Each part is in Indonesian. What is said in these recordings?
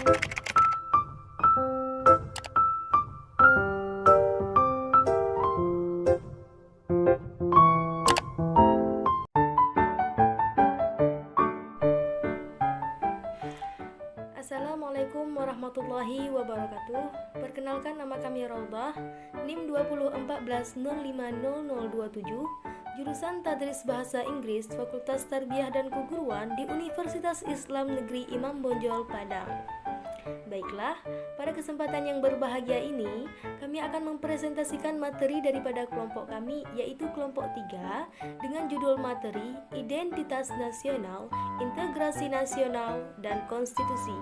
Assalamualaikum warahmatullahi wabarakatuh. Perkenalkan, nama kami Raudhah, NIM 2014050027, jurusan Tadris Bahasa Inggris, Fakultas Tarbiyah dan Keguruan di Universitas Islam Negeri Imam Bonjol, Padang. Baiklah, pada kesempatan yang berbahagia ini, kami akan mempresentasikan materi daripada kelompok kami, yaitu kelompok 3, dengan judul materi Identitas Nasional, Integrasi Nasional, dan Konstitusi.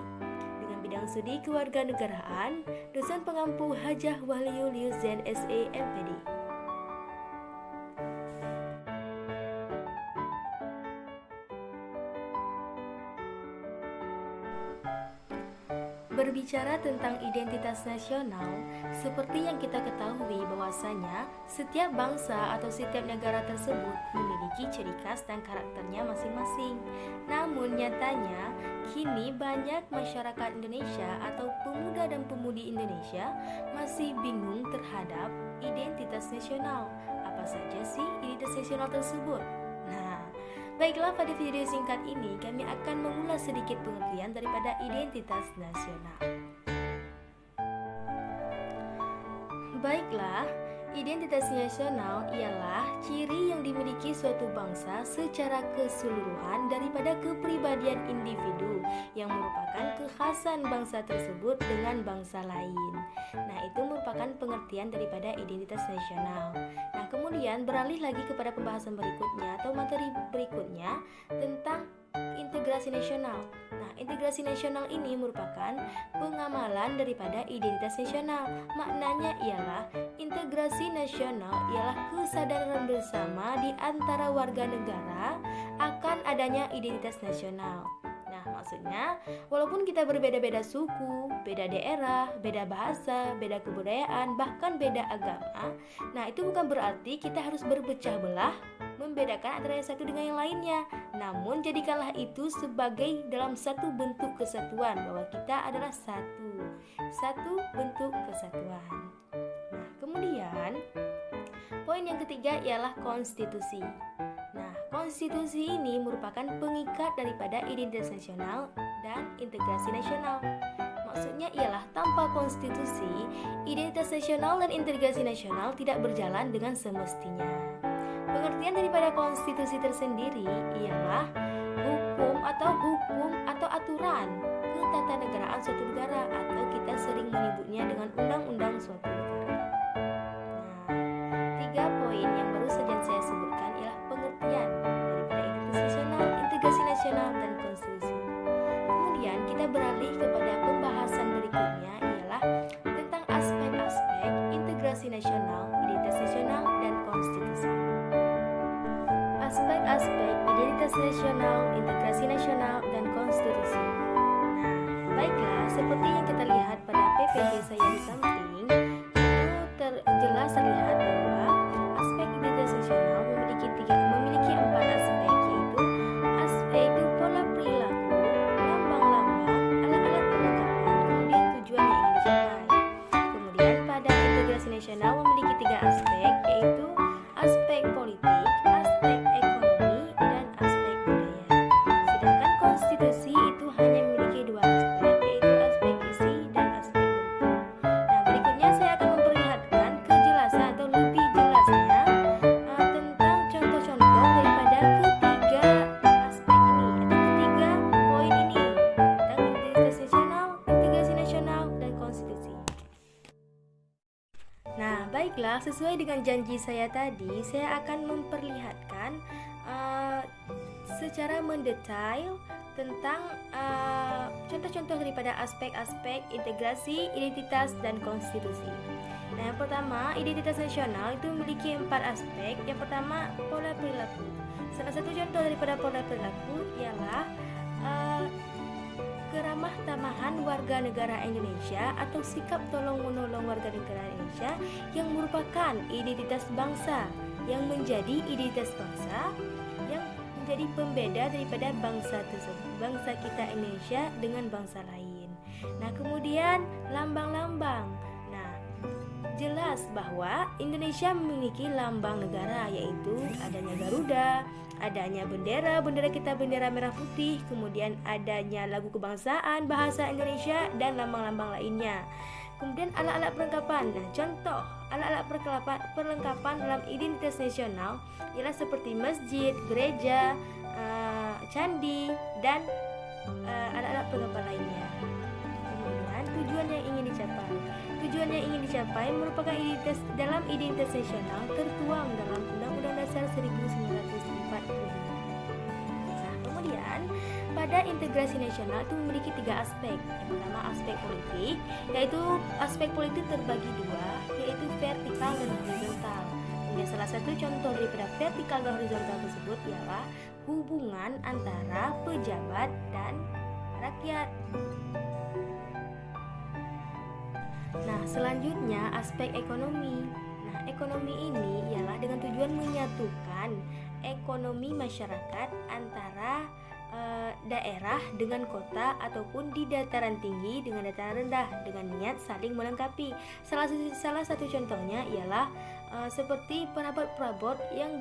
Dengan bidang studi kewarganegaraan, dosen pengampu Hajah Wahliul Zain SE MPD. Berbicara tentang identitas nasional, seperti yang kita ketahui bahwasanya setiap bangsa atau setiap negara tersebut memiliki ciri khas dan karakternya masing-masing. Namun nyatanya, kini banyak masyarakat Indonesia atau pemuda dan pemudi Indonesia masih bingung terhadap identitas nasional. Apa saja sih identitas nasional tersebut? Baiklah, pada video singkat ini kami akan mengulas sedikit pengertian daripada identitas nasional. Baiklah, identitas nasional ialah ciri yang dimiliki suatu bangsa secara keseluruhan daripada kepribadian individu yang merupakan kekhasan bangsa tersebut dengan bangsa lain. Nah, itu merupakan pengertian daripada identitas nasional. Nah, kemudian beralih lagi kepada pembahasan berikutnya atau materi berikutnya tentang integrasi nasional. Nah, integrasi nasional ini merupakan pengamalan daripada identitas nasional. Maknanya ialah integrasi nasional ialah kesadaran bersama di antara warga negara akan adanya identitas nasional. Nah, maksudnya walaupun kita berbeda-beda suku, beda daerah, beda bahasa, beda kebudayaan, bahkan beda agama, nah itu bukan berarti kita harus berpecah belah membedakan antara yang satu dengan yang lainnya. Namun jadikanlah itu sebagai dalam satu bentuk kesatuan, bahwa kita adalah satu bentuk kesatuan. Nah, kemudian poin yang ketiga ialah konstitusi. Nah, konstitusi ini merupakan pengikat daripada identitas nasional dan integrasi nasional. Maksudnya ialah tanpa konstitusi, identitas nasional dan integrasi nasional tidak berjalan dengan semestinya. Pengertian daripada konstitusi tersendiri ialah hukum atau aturan ketatanegaraan suatu negara, atau kita sering menyebutnya dengan undang-undang suatu negara. Nah, 3 poin yang baru saja saya sebutkan ialah pengertian daripada identitas nasional, integrasi nasional, dan konstitusi. Kemudian kita beralih kepada pembahasan berikutnya ialah tentang aspek-aspek integrasi nasional, identitas nasional, dan konstitusi. Aspek-aspek identitas nasional, integrasi nasional, dan konstitusi. Nah, baiklah, seperti yang kita lihat pada PPT saya di samping, itu jelas terlihat bahwa aspek identitas nasional memiliki 4 aspek, yaitu aspek pola perilaku, lambang-lambang, alat-alat perlengkapan, kemudian tujuan yang ingin dicapai. Kemudian pada integrasi nasional memiliki 3 aspek, yaitu aspek politik, aspek ekonomi, dan aspek budaya. Sedangkan konstitusi itu hanya memiliki 2 aspek, yaitu aspek isi dan aspek bentuk. Nah, berikutnya saya akan memperlihatkan kejelasan atau lebih jelasnya tentang contoh-contoh daripada ketiga aspek ini, atau ketiga poin ini, tentang identitas nasional, integrasi nasional, dan konstitusi. Nah, baiklah, sesuai dengan janji saya tadi, saya akan memperlihatkan secara mendetail tentang contoh-contoh daripada aspek-aspek integrasi, identitas, dan konstitusi. Nah, yang pertama, identitas nasional itu memiliki 4 aspek. Yang pertama, pola perilaku. Salah satu contoh daripada pola perilaku ialah keramah tamahan warga negara Indonesia atau sikap tolong menolong warga negara Indonesia yang merupakan identitas bangsa, yang menjadi identitas bangsa yang menjadi pembeda daripada bangsa tersebut, bangsa kita Indonesia dengan bangsa lain. Nah, kemudian lambang-lambang. Nah, jelas bahwa Indonesia memiliki lambang negara, yaitu adanya Garuda, adanya bendera kita bendera merah putih, kemudian adanya lagu kebangsaan bahasa Indonesia dan lambang-lambang lainnya. Kemudian alat-alat perlengkapan. Nah, contoh alat-alat perlengkapan dalam identitas nasional ialah seperti masjid, gereja, candi, dan alat-alat perlengkapan lainnya. Kemudian tujuan yang ingin dicapai. Tujuan yang ingin dicapai merupakan dalam identitas nasional tertuang dalam Undang-Undang Dasar 1945. Nah, kemudian pada integrasi nasional itu memiliki 3 aspek. Yang pertama aspek politik, yaitu aspek politik terbagi 2, yaitu vertikal dan horizontal. Kemudian salah satu contoh daripada vertikal dan horizontal tersebut ialah hubungan antara pejabat dan rakyat. Nah, selanjutnya aspek ekonomi. Nah, ekonomi ini ialah dengan tujuan menyatukan ekonomi masyarakat antara daerah dengan kota ataupun di dataran tinggi dengan dataran rendah dengan niat saling melengkapi. Salah satu contohnya ialah seperti perabot-perabot yang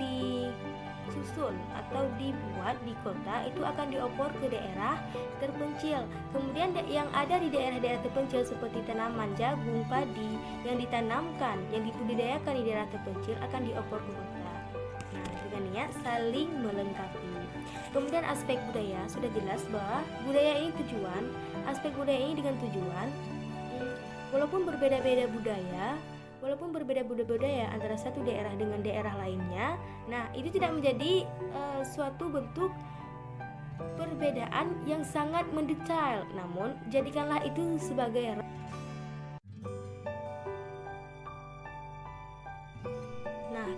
disusun atau dibuat di kota itu akan diopor ke daerah terpencil. Kemudian yang ada di daerah-daerah terpencil seperti tanaman jagung, padi yang ditanamkan, yang dibudidayakan di daerah terpencil akan diopor ke kota. Nah, dengan niat saling melengkapi. Kemudian aspek budaya, sudah jelas bahwa budaya ini tujuan, aspek budaya ini dengan tujuan walaupun berbeda-beda budaya antara satu daerah dengan daerah lainnya, nah itu tidak menjadi suatu bentuk perbedaan yang sangat mendetail, namun jadikanlah itu sebagai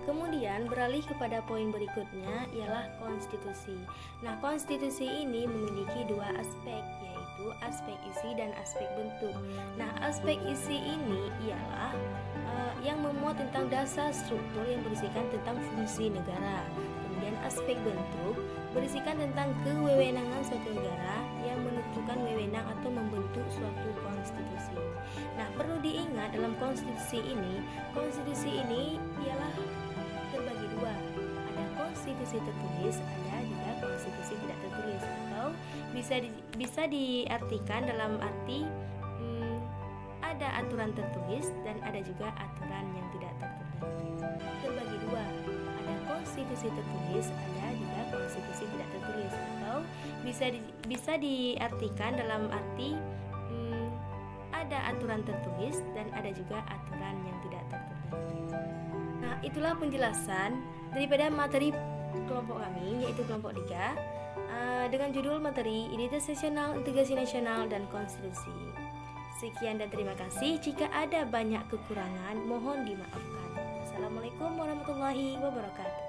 Kemudian beralih kepada poin berikutnya ialah konstitusi. Nah, konstitusi ini memiliki 2 aspek, yaitu aspek isi dan aspek bentuk. Nah, aspek isi ini ialah yang memuat tentang dasar struktur yang berisikan tentang fungsi negara. Kemudian aspek bentuk berisikan tentang kewewenangan suatu negara yang menentukan wewenang atau membentuk suatu konstitusi. Nah, perlu diingat dalam konstitusi ini ialah terbagi 2. Ada konstitusi tertulis, ada juga konstitusi tidak tertulis, atau bisa diartikan dalam arti ada aturan tertulis dan ada juga aturan yang tidak tertulis. Terbagi 2. Ada konstitusi tertulis, ada juga konstitusi tidak tertulis, atau bisa diartikan dalam arti ada aturan tertulis dan ada juga aturan yang tidak tertulis. Nah, itulah penjelasan daripada materi kelompok kami, yaitu kelompok 3, dengan judul materi Identitas Nasional, Integrasi Nasional, dan Konstitusi. Sekian dan terima kasih. Jika ada banyak kekurangan, mohon dimaafkan. Assalamualaikum warahmatullahi wabarakatuh.